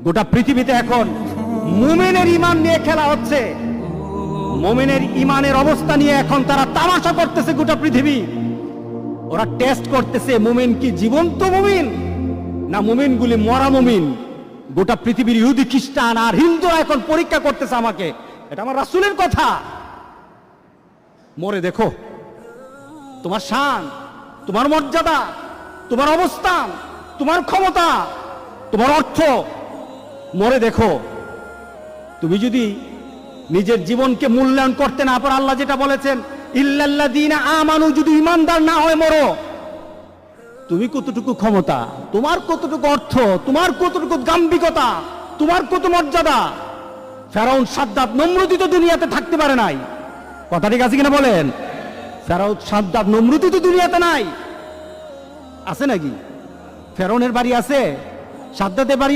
গোটা পৃথিবীতে এখন মুমিনের ঈমান নিয়ে খেলা হচ্ছে। মুমিনের ঈমানের অবস্থা নিয়ে এখন তারা তামাশা করতেছে। গোটা পৃথিবী ওরা টেস্ট করতেছে মুমিন কি জীবন্ত মুমিন না মুমিনগুলি মরা মুমিন। গোটা পৃথিবীর ইহুদি খ্রিস্টান আর হিন্দুরা এখন পরীক্ষা করতেছে আমাকে। এটা আমার রাসূলের কথা। মরে দেখো তোমার শান, তোমার মর্যাদা, তোমার অবস্থান, তোমার ক্ষমতা, তোমার অর্থ, মরে দেখো। তুমি যদি নিজের জীবনকে মূল্যায়ন করতে না পারো, আল্লাহ যেটা বলেছেন ইল্লাল্লাযীনা আমানু, যদি ইমানদার না হয় মরো, তুমি কতটুকু ক্ষমতা, তোমার কতটুকু অর্থ, তোমার কতটুকু গাম্ভীর্যতা, তোমার কত মর্যাদা। ফেরাউন, সাদ্দাত, নমরুদই তো দুনিয়াতে থাকতে পারে নাই। কথা ঠিক আছে কিনা বলেন? ফেরাউন, সাদ্দাত, নমরুদই তো দুনিয়াতে নাই। আছে নাকি? ফেরাউনের বাড়ি আছে, সাদ্দাতের বাড়ি